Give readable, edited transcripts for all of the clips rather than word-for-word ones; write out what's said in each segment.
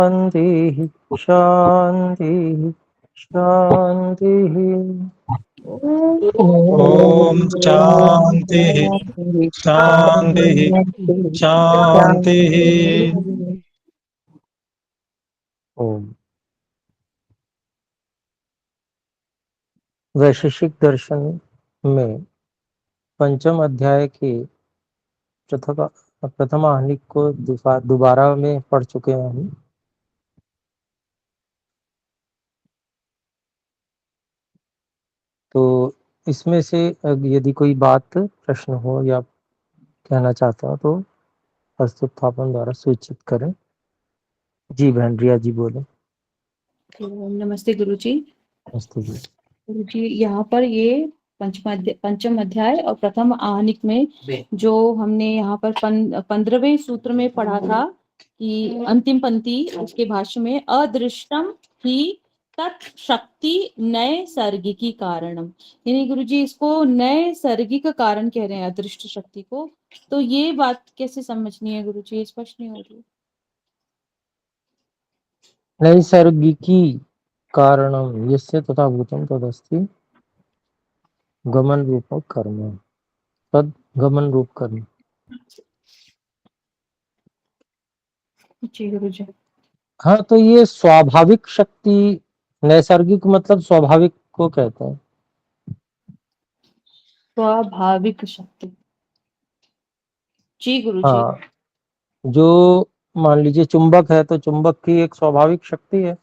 शांति शांति शांति। ओम शांति शांति शांति। ओम। वैशेषिक दर्शन में पंचम अध्याय के प्रथम आहनिक को दोबारा में पढ़ चुके हैं हम। तो इसमें से यदि कोई बात प्रश्न हो या कहना चाहता हो तो हस्तोत्थापन द्वारा सूचित करें। जी बहन रिया जी बोले। नमस्ते गुरुजी। नमस्ते जी। गुरुजी यहाँ पर ये पंचम अध्याय और प्रथम आहनिक में जो हमने यहाँ पर 15वें सूत्र में पढ़ा था कि अंतिम पंक्ति उसके भाष्य में अदृष्टम ही तत्शक्ति नैसर्गिकी कारणम, यानी गुरुजी इसको नैसर्गिक कारण कह रहे हैं अदृष्ट शक्ति को। तो ये बात कैसे समझनी है गुरुजी, स्पष्ट नहीं हो रही। नैसर्गिकी कारणम यस्य तथा भूतम तदस्ति गमन रूप कर्म। तद गमन रूप कर्म। जी गुरुजी। हाँ, तो ये स्वाभाविक शक्ति, नैसर्गिक मतलब स्वाभाविक को कहते हैं। स्वाभाविक शक्ति। जी गुरुजी। हाँ, जो मान लीजिए चुंबक है तो चुंबक की एक स्वाभाविक शक्ति है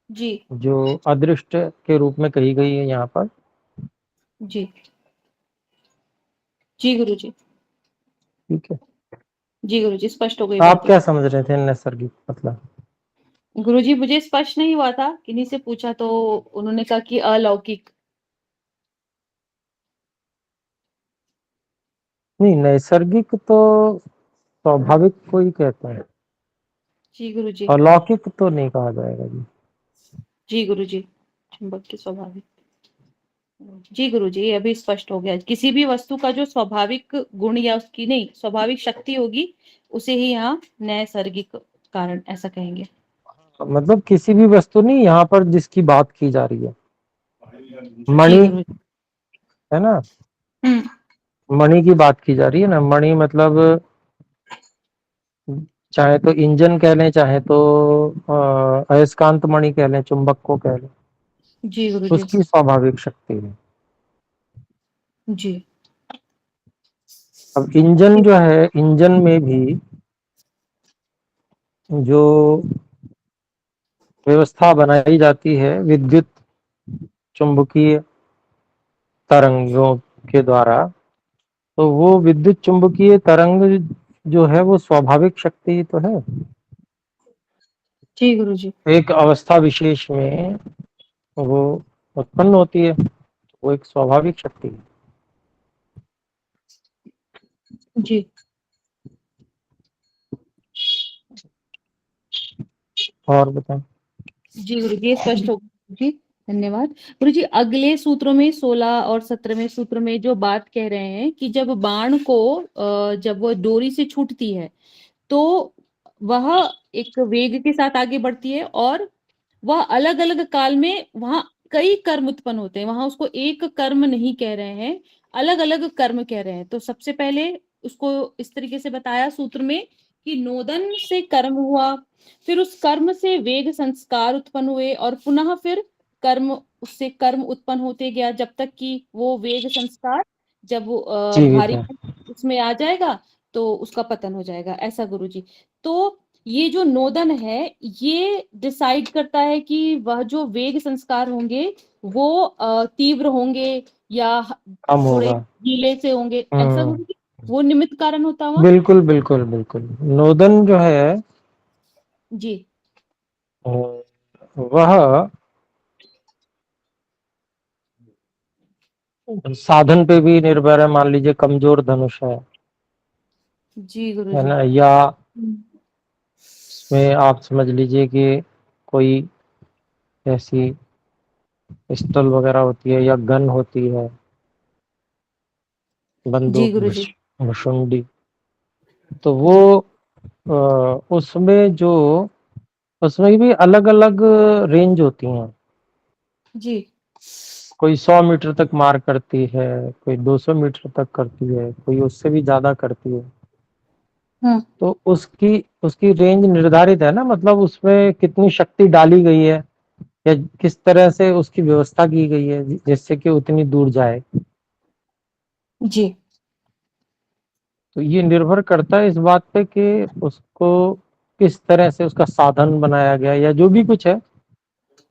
जी जो अदृष्ट के रूप में कही गई है यहाँ पर। जी जी गुरुजी। ठीक है, जी गुरुजी, स्पष्ट हो गई आप बात क्या है। समझ रहे थे नैसर्गिक मतलब? गुरुजी मुझे स्पष्ट नहीं हुआ था, किन्हीं से पूछा तो उन्होंने कहा कि अलौकिक। नहीं, नैसर्गिक तो स्वाभाविक को ही कहते हैं, जी गुरुजी। अलौकिक तो नहीं कहा जाएगा जी। जी गुरुजी, चुंबक के स्वाभाविक। जी गुरुजी, ये अभी स्पष्ट हो गया। किसी भी वस्तु का जो स्वाभाविक गुण या उसकी नहीं स्वाभाविक शक्ति होगी उसे ही यहाँ नैसर्गिक कारण ऐसा कहेंगे। मतलब किसी भी वस्तु नहीं, यहाँ पर जिसकी बात की जा रही है जी मणि, गुरुजी। है ना, हम्म। मणि की बात की जा रही है ना। मणि मतलब चाहे तो इंजन कह लें, चाहे तो अयस्कांत मणि कह लें, चुंबक को कह लें, जी गुरुजी। उसकी स्वाभाविक शक्ति है। जी अब इंजन जो है, इंजन में भी जो व्यवस्था बनाई जाती है विद्युत चुंबकीय तरंगों के द्वारा, तो वो विद्युत चुंबकीय तरंग जो है वो स्वाभाविक शक्ति तो है। जी गुरुजी। एक अवस्था विशेष में वो उत्पन्न होती है, वो एक स्वाभाविक शक्ति है। जी और बताएं। जी गुरुजी, ये स्पष्ट हो गया जी। धन्यवाद गुरुजी। अगले सूत्रों में 16 और 17वें सूत्र में जो बात कह रहे हैं कि जब बाण को जब वो डोरी से छूटती है तो वह एक वेग के साथ आगे बढ़ती है और वह अलग अलग काल में वहां कई कर्म उत्पन्न होते हैं। वहां उसको एक कर्म नहीं कह रहे हैं, अलग अलग कर्म कह रहे हैं। तो सबसे पहले उसको इस तरीके से बताया सूत्र में कि नोदन से कर्म हुआ, फिर उस कर्म से वेग संस्कार उत्पन्न हुए और पुनः फिर कर्म, उससे कर्म उत्पन्न होते गया जब तक कि वो वेग संस्कार जब वो जीवित भारी है। उसमें आ जाएगा तो उसका पतन हो जाएगा, ऐसा गुरुजी। तो ये जो नोदन है ये डिसाइड करता है कि वह जो वेग संस्कार होंगे वो तीव्र होंगे या कम थोड़े होगा। गीले से होंगे, ऐसा हम्म, गुरुजी। वो निमित्त कारण होता हुआ। बिल्कुल बिल्कुल बिल्कुल। नोदन जो है जी वह साधन पे भी निर्भर है। मान लीजिए कमजोर धनुष जी है गुरुजी। ना, या हम्म। इसमें आप समझ लीजिए कि कोई ऐसी पिस्टल वगैरह होती है या गन होती है, जी बंदूक, गुरुजी। भुशुंडी, तो वो जी उसमें जो उसमें भी अलग अलग रेंज होती हैं। जी। कोई 100 मीटर तक मार करती है, कोई 200 मीटर तक करती है, कोई उससे भी ज्यादा करती है। हम्म। तो उसकी उसकी रेंज निर्धारित है ना, मतलब उसमें कितनी शक्ति डाली गई है या किस तरह से उसकी व्यवस्था की गई है जिससे कि उतनी दूर जाए। जी। तो ये निर्भर करता है इस बात पे कि उसको किस तरह से उसका साधन बनाया गया या जो भी कुछ है,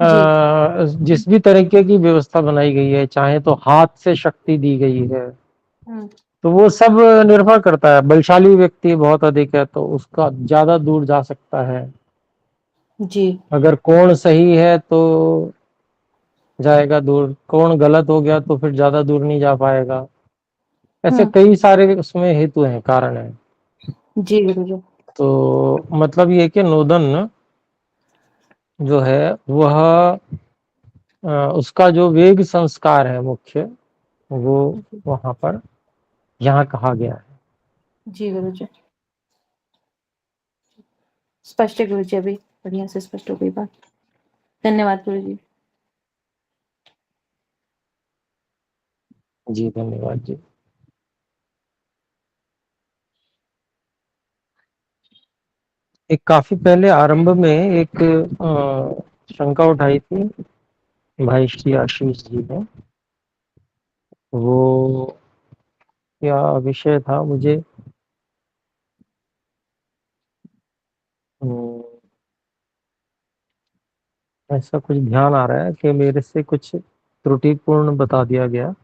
जी। जिस भी तरीके की व्यवस्था बनाई गई है, चाहे तो हाथ से शक्ति दी गई है, हम्म। तो वो सब निर्भर करता है। बलशाली व्यक्ति बहुत अधिक है तो उसका ज्यादा दूर जा सकता है। जी। अगर कोण सही है तो जाएगा दूर, कोण गलत हो गया तो फिर ज्यादा दूर नहीं जा पाएगा। ऐसे हम्म। कई सारे उसमें हेतु हैं, कारण है। जी गुरुजी। तो मतलब ये कि नोदन जो है वह उसका जो वेग संस्कार है मुख्य, वो वहां पर यहाँ कहा गया है। जी गुरुजी, स्पष्ट है गुरुजी, अभी बढ़िया से स्पष्ट हो गई बात। धन्यवाद गुरुजी। जी धन्यवाद जी। एक काफी पहले आरंभ में एक शंका उठाई थी भाई श्री आशीष जी ने। वो क्या विषय था मुझे अम, ऐसा कुछ ध्यान आ रहा है कि मेरे से कुछ त्रुटिपूर्ण बता दिया गया,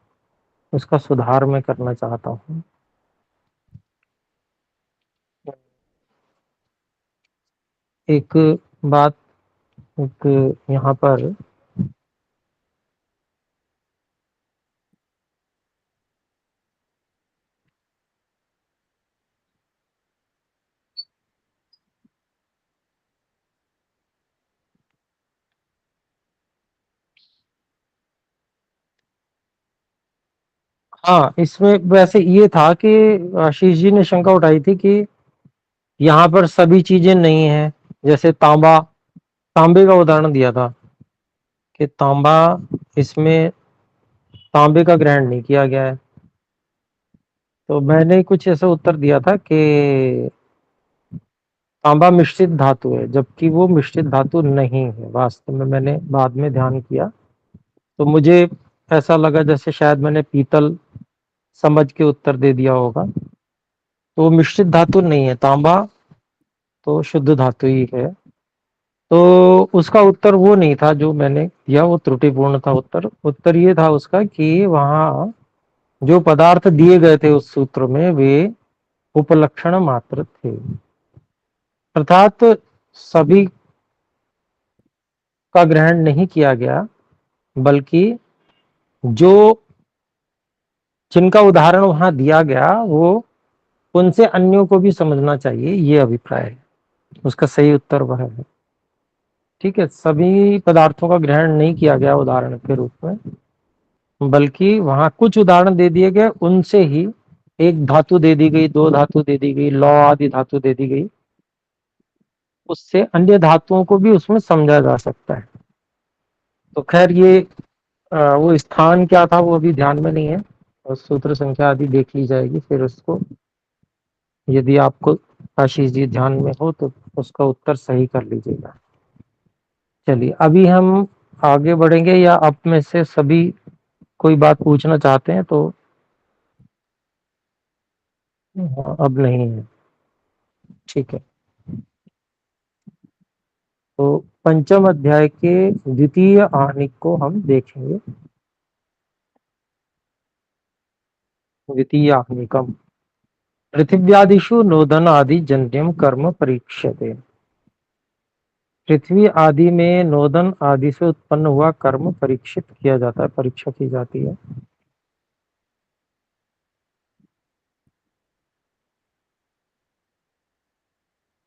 उसका सुधार मैं करना चाहता हूँ। एक बात, एक यहाँ पर हाँ, इसमें वैसे ये था कि आशीष जी ने शंका उठाई थी कि यहाँ पर सभी चीजें नहीं है। जैसे तांबा, तांबे का उदाहरण दिया था कि तांबा, इसमें तांबे का ग्रहण नहीं किया गया है। तो मैंने कुछ ऐसा उत्तर दिया था कि तांबा मिश्रित धातु है, जबकि वो मिश्रित धातु नहीं है वास्तव में। मैंने बाद में ध्यान किया तो मुझे ऐसा लगा जैसे शायद मैंने पीतल समझ के उत्तर दे दिया होगा। तो वो मिश्रित धातु नहीं है, तांबा तो शुद्ध धातु ही है। तो उसका उत्तर वो नहीं था जो मैंने दिया, वो त्रुटिपूर्ण था उत्तर। उत्तर ये था उसका कि वहां जो पदार्थ दिए गए थे उस सूत्र में वे उपलक्षण मात्र थे, अर्थात सभी का ग्रहण नहीं किया गया, बल्कि जो जिनका उदाहरण वहां दिया गया वो उनसे अन्यों को भी समझना चाहिए, ये अभिप्राय है। उसका सही उत्तर वह है। ठीक है, सभी पदार्थों का ग्रहण नहीं किया गया उदाहरण के रूप में, बल्कि वहां कुछ उदाहरण दे दिए गए, उनसे ही एक धातु दे दी गई, दो धातु दे दी गई, लौ आदि धातु दे दी गई, उससे अन्य धातुओं को भी उसमें समझा जा सकता है। तो खैर ये वो स्थान क्या था वो अभी ध्यान में नहीं है, और सूत्र संख्या आदि देख ली जाएगी फिर उसको, यदि आपको आशीष जी ध्यान में हो तो उसका उत्तर सही कर लीजिएगा। चलिए अभी हम आगे बढ़ेंगे, या आप में से सभी कोई बात पूछना चाहते हैं तो? हाँ, अब नहीं है, ठीक है। तो पंचम अध्याय के द्वितीय आहनिक को हम देखेंगे। द्वितीय आहनिकम, पृथिव्यादिषु नोदन आदि जन्यम कर्म परीक्षते। पृथ्वी आदि में नोदन आदि से उत्पन्न हुआ कर्म परीक्षित किया जाता है, परीक्षा की जाती है।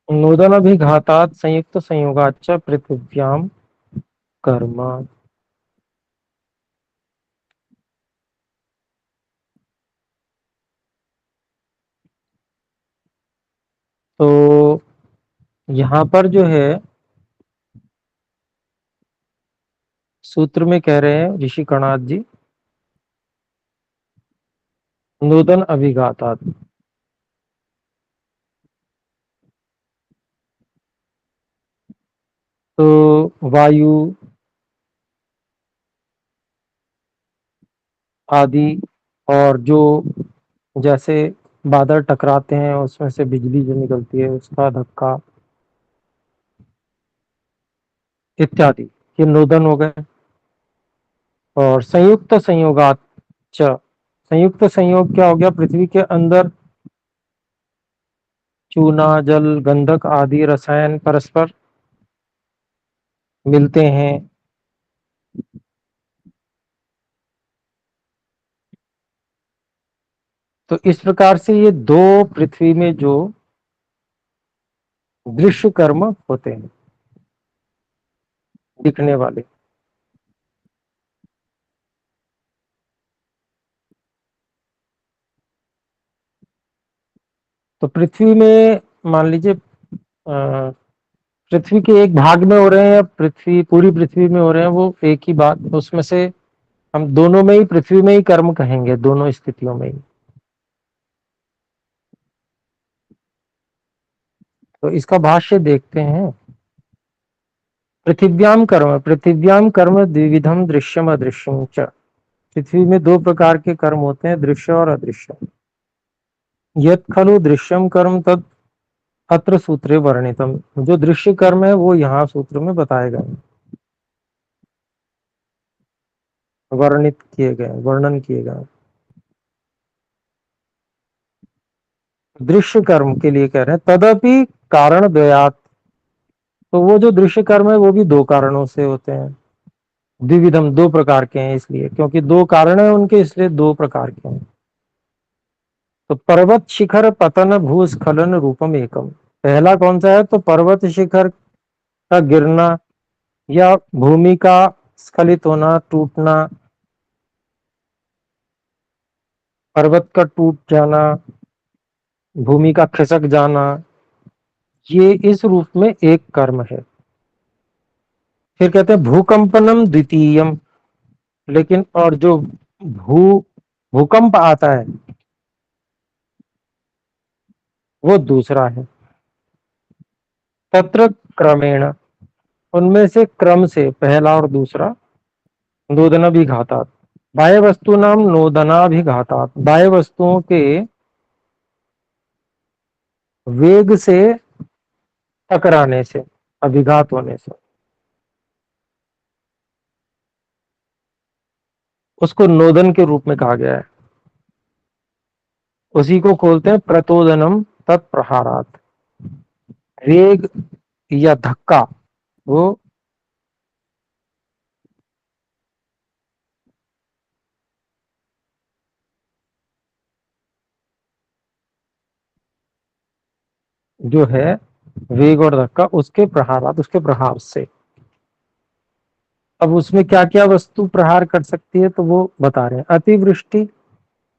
नोदन अभिघातात संयुक्त संयोगाच पृथिव्याम कर्म। तो यहाँ पर जो है सूत्र में कह रहे हैं ऋषि कणाद जी, नूतन अभिघातात। तो वायु आदि, और जो जैसे बादल टकराते हैं उसमें से बिजली जो निकलती है उसका धक्का इत्यादि, ये नोदन हो गए। और संयुक्त संयोगात च, संयुक्त संयोग क्या हो गया? पृथ्वी के अंदर चूना, जल, गंधक आदि रसायन परस्पर मिलते हैं। तो इस प्रकार से ये दो पृथ्वी में जो दृश्य कर्म होते हैं, दिखने वाले, तो पृथ्वी में मान लीजिए पृथ्वी के एक भाग में हो रहे हैं या पृथ्वी, पूरी पृथ्वी में हो रहे हैं, वो एक ही बात। उसमें से हम दोनों में ही, पृथ्वी में ही कर्म कहेंगे, दोनों स्थितियों में ही। तो इसका भाष्य देखते हैं। पृथिव्याम कर्म, पृथिव्याम कर्म द्विविधम दृश्यम अदृश्यम च। पृथ्वी में दो प्रकार के कर्म होते हैं, दृश्य और अदृश्य। यत् खलु दृश्यम कर्म तत् अत्र सूत्रे वर्णितम। जो दृश्य कर्म है वो यहाँ सूत्र में बताए गए, वर्णित किए गए, वर्णन किए गए। दृश्य कर्म के लिए कह रहे हैं तदपि कारण द्वयात्। तो वो जो दृश्य कर्म है वो भी दो कारणों से होते हैं। द्विविधम, दो प्रकार के हैं, इसलिए क्योंकि दो कारण है उनके, इसलिए दो प्रकार के हैं। तो पर्वत शिखर पतन भूस्खलन रूपम एकम। पहला कौन सा है? तो पर्वत शिखर का गिरना या भूमि का स्खलित होना, टूटना, पर्वत का टूट जाना, भूमि का खिसक जाना, ये इस रूप में एक कर्म है। फिर कहते हैं भूकंपनम द्वितीयम। लेकिन और जो भूकंप आता है वो दूसरा है। तत्र क्रमेण, उनमें से क्रम से पहला और दूसरा, नोदनाभिघातात। बाह्य वस्तु नाम नोदनाभिघातात। बाह्य वस्तुओं के वेग से टकराने से, अभिघात होने से, उसको नोदन के रूप में कहा गया है। उसी को खोलते हैं प्रतोदनम तत्प्रहारात। वेग या धक्का, वो जो है वेग और धक्का, उसके प्रहारात, उसके प्रहार से। अब उसमें क्या क्या वस्तु प्रहार कर सकती है तो वो बता रहे हैं। अतिवृष्टि,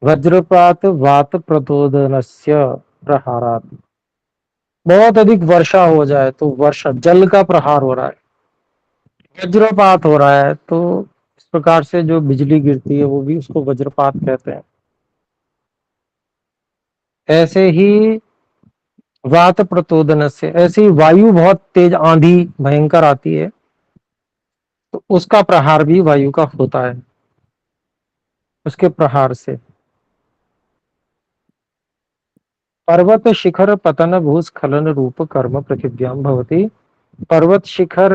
वज्रपात, वात प्रतोदनस्य प्रहारात। बहुत अधिक वर्षा हो जाए तो वर्षा, जल का प्रहार हो रहा है, वज्रपात हो रहा है, तो इस प्रकार से जो बिजली गिरती है वो भी उसको वज्रपात कहते हैं। ऐसे ही वात प्रतोदन से, ऐसे ही वायु, बहुत तेज आंधी भयंकर आती है तो उसका प्रहार भी वायु का होता है, उसके प्रहार से। पर्वत शिखर पतन भूस्खलन रूप कर्म पृथिव्याम भवति। पर्वत शिखर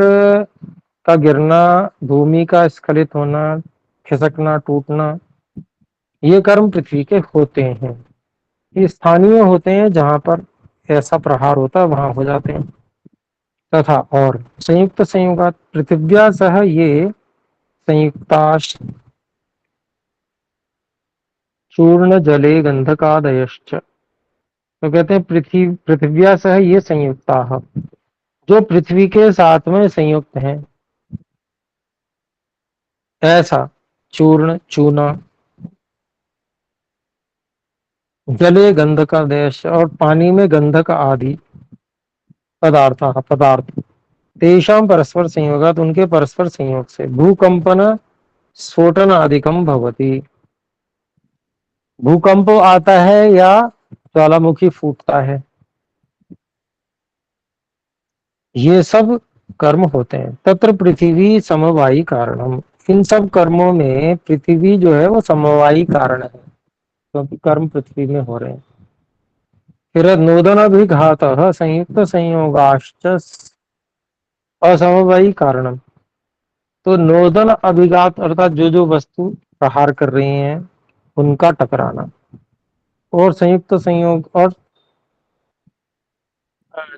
का गिरना, भूमि का स्खलित होना, खिसकना, टूटना, ये कर्म पृथ्वी के होते हैं। ये स्थानीय होते हैं, जहां पर ऐसा प्रहार होता है वहां हो जाते हैं। तथा और संयुक्त संयोगात पृथिव्या सह ये संयुक्ता चूर्ण जले गंधकादयश्च। तो कहते हैं पृथिव्या सह ये संयुक्ता, जो पृथ्वी के साथ में संयुक्त हैं। ऐसा चूर्ण, चूना, जले गंधक देश, और पानी में गंधक आदि पदार्थ, पदार्थ। तेषां परस्पर संयोगात, उनके परस्पर संयोग से भूकंपन स्फोटन आदिकम भवति, भूकंप आता है या ज्वालामुखी फूटता है, ये सब कर्म होते हैं। तत्र पृथ्वी समवायी कारणम, इन सब कर्मों में पृथ्वी जो है वो समवायी कारण है, क्योंकि कर्म पृथ्वी में हो रहे हैं। फिर नोदन भी घात संयुक्त संयोगाश्च असमवायी कारणम, तो नोदन अभिघात अर्थात जो जो वस्तु प्रहार कर रही हैं उनका टकराना, और संयुक्त संयोग, और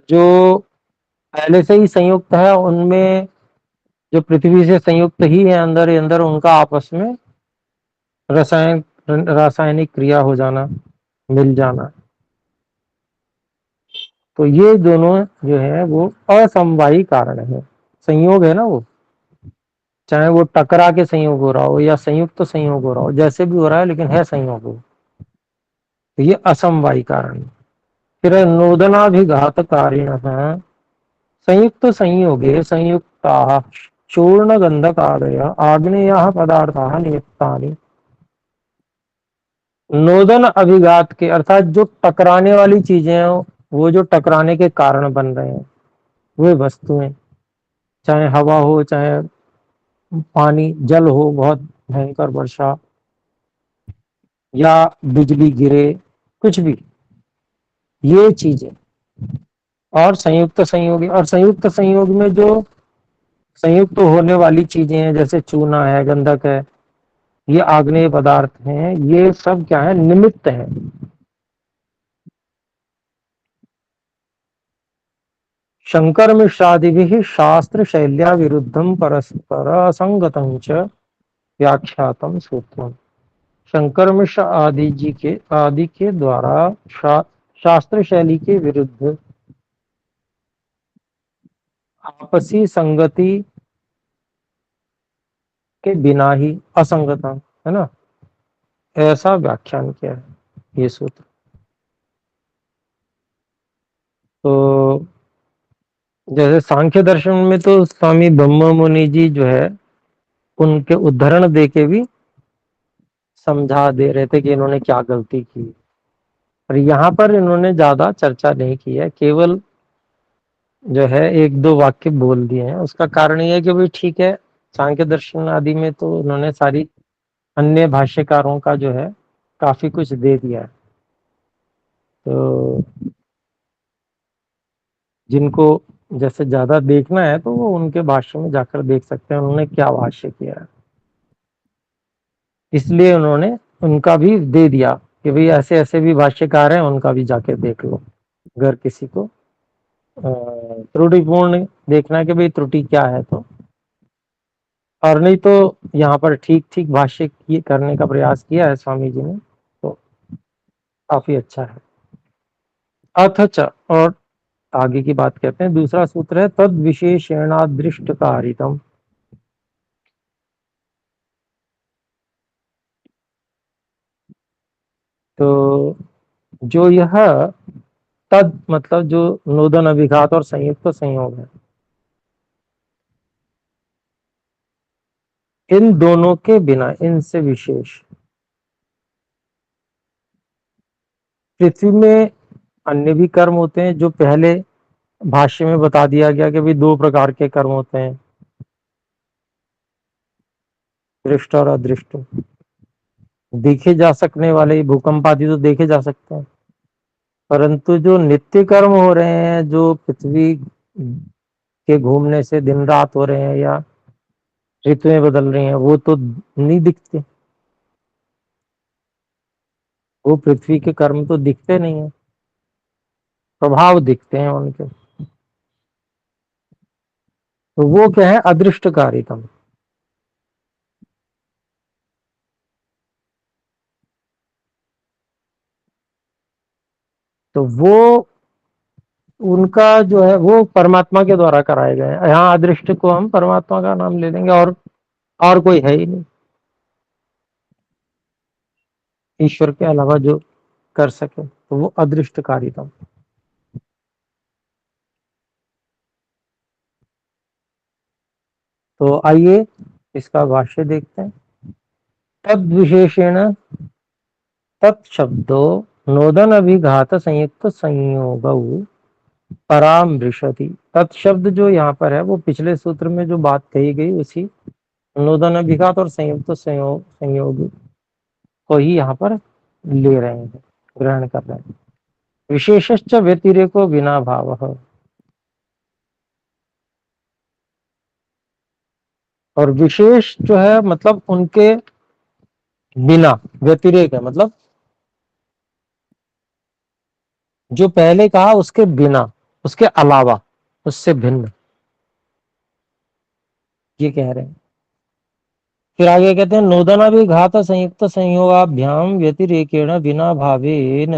जो पहले से ही संयुक्त है उनमें, जो पृथ्वी से संयुक्त ही है अंदर ही अंदर, उनका आपस में रासायनिक क्रिया हो जाना, मिल जाना, तो ये दोनों जो है वो असमवायी कारण है। संयोग है ना वो, चाहे वो टकरा के संयोग हो रहा हो या संयुक्त संयोग हो रहा हो, जैसे भी हो रहा है लेकिन है संयोग हो, तो ये असमवायी कारण है। फिर नोदनाभिघातकारिण संयुक्त संयोगे संयुक्ता चूर्ण गंधकादय आग्नेय पदार्थ नियुक्तानि, नोदन अभिघात के अर्थात जो टकराने वाली चीजें हैं, वो जो टकराने के कारण बन रहे हैं वे वस्तुएं, चाहे हवा हो, चाहे पानी जल हो, बहुत भयंकर वर्षा, या बिजली गिरे, कुछ भी, ये चीजें। और संयुक्त संयोग, और संयुक्त संयोग में जो संयुक्त होने वाली चीजें हैं, जैसे चूना है, गंधक है, ये आग्नेय पदार्थ हैं, ये सब क्या है, निमित्त है। शंकर मिश्रादि शास्त्र शैल्या विरुद्धम परस्पर असंगतं च व्याख्यातम सूत्रम, शंकर मिश्र आदि के द्वारा शास्त्र शैली के विरुद्ध आपसी संगति के बिना ही, असंगता है ना, ऐसा व्याख्यान किया है ये सूत्र। तो जैसे सांख्य दर्शन में तो स्वामी ब्रह्म मुनि जी जो है उनके उदाहरण दे के भी समझा दे रहे थे कि इन्होंने क्या गलती की, और यहाँ पर इन्होंने ज्यादा चर्चा नहीं की है, केवल जो है एक दो वाक्य बोल दिए हैं। उसका कारण ये है कि भाई ठीक है, सांख्य दर्शन आदि में तो उन्होंने सारी अन्य भाष्यकारों का जो है काफी कुछ दे दिया है, तो जिनको जैसे ज्यादा देखना है तो वो उनके भाष्य में जाकर देख सकते हैं उन्होंने क्या भाष्य किया है। इसलिए उन्होंने उनका भी दे दिया कि भाई ऐसे ऐसे भी भाष्यकार हैं, उनका भी जाके देख लो, अगर किसी को त्रुटिपूर्ण देखना है कि भाई त्रुटि क्या है तो, और नहीं तो यहाँ पर ठीक ठीक भाष्य करने का प्रयास किया है स्वामी जी ने, तो काफी अच्छा है। अथच, और आगे की बात कहते हैं, दूसरा सूत्र है तद विशेषणादृष्टकारितम, तो जो यह तद मतलब जो नोदन अभिघात और संयुक्त संयोग है, इन दोनों के बिना, इनसे विशेष पृथ्वी में अन्य भी कर्म होते हैं, जो पहले भाष्य में बता दिया गया कि भाई दो प्रकार के कर्म होते हैं, दृष्ट और अदृष्ट। देखे जा सकने वाले भूकंप आदि तो देखे जा सकते हैं, परंतु जो नित्य कर्म हो रहे हैं, जो पृथ्वी के घूमने से दिन रात हो रहे हैं या ऋतुएं बदल रही हैं, वो तो नहीं दिखते, वो पृथ्वी के कर्म तो दिखते नहीं है, प्रभाव दिखते हैं उनके, तो वो क्या है, अदृष्ट कारितम। तो वो उनका जो है वो परमात्मा के द्वारा कराए गए हैं। यहाँ अदृष्ट को हम परमात्मा का नाम ले लेंगे, और कोई है ही नहीं ईश्वर के अलावा जो कर सके, तो वो अदृष्ट कारितम। तो आइए इसका भाष्य देखते हैं। तद विशेषेण तत्शब्दो नोदन अभिघात संयुक्त संयोग परामृशति। तत्शब्द जो यहाँ पर है वो पिछले सूत्र में जो बात कही गई उसी नोदन अभिघात और संयुक्त संयोग को ही यहाँ पर ले रहे हैं, ग्रहण कर रहे हैं। विशेषश्च व्यतिरेको बिना भाव, और विशेष जो है मतलब उनके बिना, व्यतिरेक है मतलब जो पहले कहा उसके बिना, उसके अलावा, उससे भिन्न, ये कह रहे हैं। फिर आगे कहते हैं नोदनाभिघात संयुक्त संयोगाभ्याम व्यतिरेकेण बिना भावेन,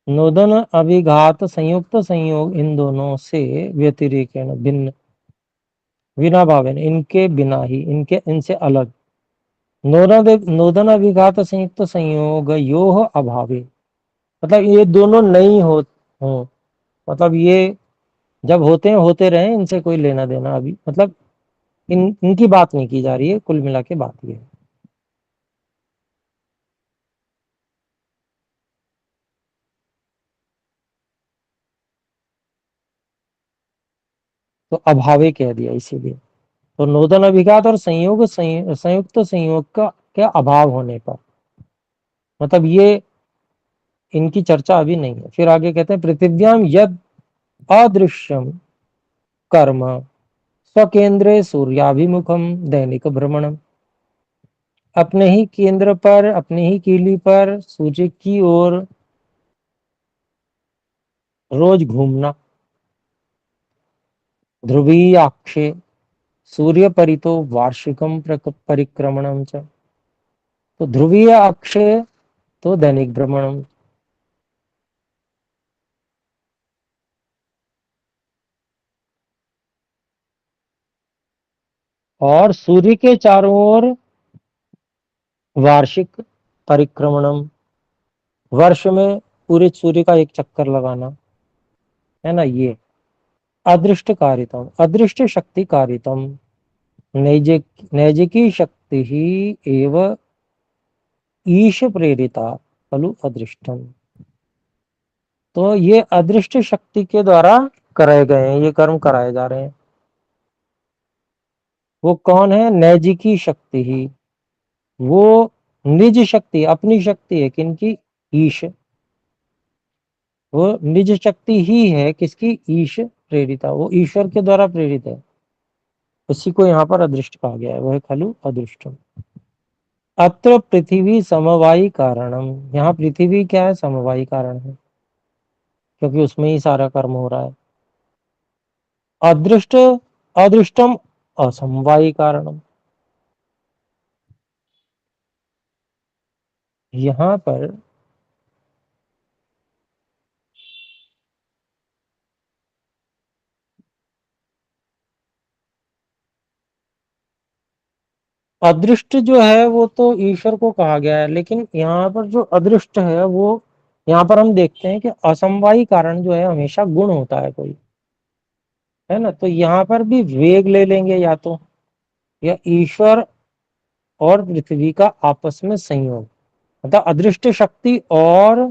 नोदन अभिघात संयुक्त संयोग इन दोनों से व्यतिरेकेण भिन्न, बिना भावेन इनके बिना ही, इनके इनसे अलग, नोदन अभिघात संयुक्त संयोग योह अभावे, मतलब ये दोनों नहीं हो मतलब ये जब होते हैं होते रहे, इनसे कोई लेना देना अभी मतलब इनकी बात नहीं की जा रही है, कुल मिला के बात ये है। तो अभावे कह दिया इसीलिए। तो नोदन अभिघात और संयुक्त संयोग का क्या अभाव होने पर, मतलब ये इनकी चर्चा अभी नहीं है। फिर आगे कहते हैं पृथिव्याम यद अदृश्यम कर्म स्वकेंद्रे सूर्याभिमुखम दैनिक भ्रमणम, अपने ही केंद्र पर, अपनी ही कीली पर सूर्य की ओर रोज घूमना, ध्रुवीय अक्षे सूर्य परितो वार्षिकम परिक्रमणम च, तो ध्रुवीय अक्षे तो दैनिक भ्रमणम, और सूर्य के चारों ओर वार्षिक परिक्रमणम, वर्ष में पूरे सूर्य का एक चक्कर लगाना है ना। ये अदृष्ट कारितम, अदृष्ट शक्ति कारितम, नैजिकी शक्ति ही एव ईश प्रेरिता खलु अदृष्टम, तो ये अदृष्ट शक्ति के द्वारा कराए गए हैं, ये कर्म कराए जा रहे हैं। वो कौन है? नैजिकी शक्ति ही, वो निज शक्ति, अपनी शक्ति है, किनकी? ईश, वो निज शक्ति ही है, किसकी? ईश प्रेरिता, वो ईश्वर के द्वारा प्रेरित है, उसी को यहाँ पर अदृष्ट कहा गया है, वह खलु अदृष्टम। अत्र पृथ्वी समवायी कारणम, यहाँ पृथ्वी क्या है? समवायी कारण है, क्योंकि उसमें ही सारा कर्म हो रहा है। अदृष्ट अदृष्टम असमवायी कारणम, यहाँ पर अदृष्ट जो है वो तो ईश्वर को कहा गया है, लेकिन यहाँ पर जो अदृष्ट है वो यहाँ पर हम देखते हैं कि असमवायी कारण जो है हमेशा गुण होता है कोई, है ना। तो यहाँ पर भी वेग ले लेंगे, या ईश्वर और पृथ्वी का आपस में संयोग, मतलब अदृष्ट शक्ति और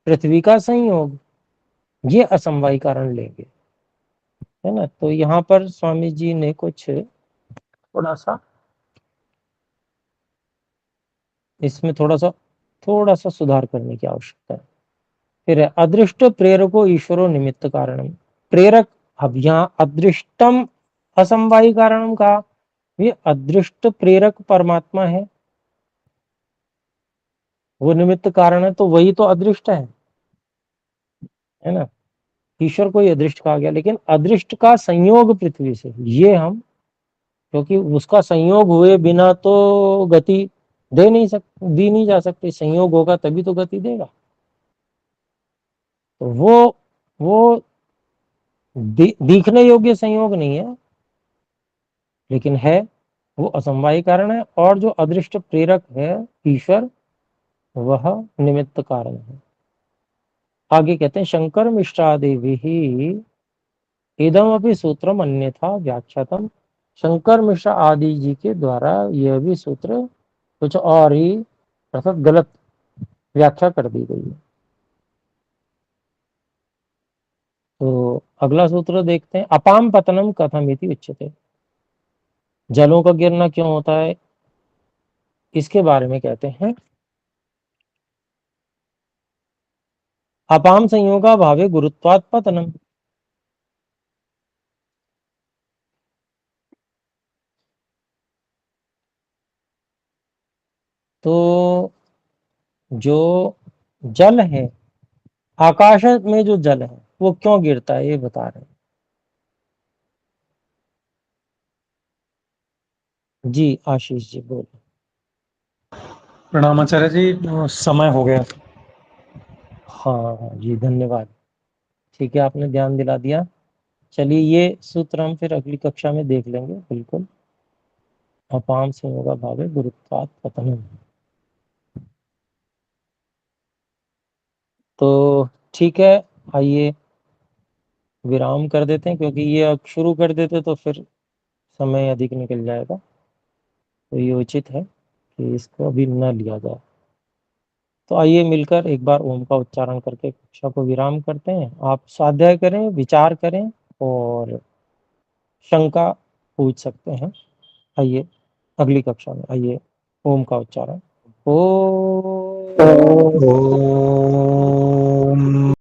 पृथ्वी का संयोग, ये असमवायी कारण लेंगे, है ना। तो यहाँ पर स्वामी जी ने कुछ थोड़ा सा इसमें थोड़ा सा सुधार करने की आवश्यकता है। फिर है अदृष्ट प्रेरको ईश्वरो निमित्त कारणम, प्रेरक, अब यहाँ अदृष्टम असमवायी कारणम का, ये अदृष्ट प्रेरक परमात्मा है, वो निमित्त कारण है, तो वही तो अदृष्ट है ना। ईश्वर को ही अदृष्ट कहा गया, लेकिन अदृष्ट का संयोग पृथ्वी से, ये हम, क्योंकि उसका संयोग हुए बिना तो गति दी नहीं जा सकती, संयोग होगा तभी तो गति देगा। तो वो दिखने योग्य संयोग नहीं है, लेकिन है, वो असमवायी कारण है, और जो अदृष्ट प्रेरक है ईश्वर, वह निमित्त कारण है। आगे कहते हैं शंकर मिश्रा देवी ही इदमपि सूत्रम अन्यथा व्याख्यातम। शंकर मिश्र आदि जी के द्वारा यह भी सूत्र कुछ और ही अर्थात गलत व्याख्या कर दी गई है। तो अगला सूत्र देखते हैं, अपाम पतनम कथमिति उच्यते। जलों का गिरना क्यों होता है, इसके बारे में कहते हैं, अपाम संयोगा भावे गुरुत्वात् पतनम। तो जो जल है, आकाश में जो जल है वो क्यों गिरता है, ये बता रहे हैं। जी आशीष जी बोलो। प्रणाम आचार्य जी, समय हो गया। हाँ हाँ जी धन्यवाद, ठीक है आपने ध्यान दिला दिया। चलिए ये सूत्र हम फिर अगली कक्षा में देख लेंगे, बिल्कुल। अपाम संयोगा भावे गुरुत्वात् पतनम। तो ठीक है, आइए विराम कर देते हैं, क्योंकि ये अब शुरू कर देते तो फिर समय अधिक निकल जाएगा। तो ये उचित है कि इसको अभी न लिया जाए। तो आइए मिलकर एक बार ओम का उच्चारण करके कक्षा को विराम करते हैं। आप स्वाध्याय करें, विचार करें और शंका पूछ सकते हैं। आइए अगली कक्षा में, आइए ओम का उच्चारण। ओ ओम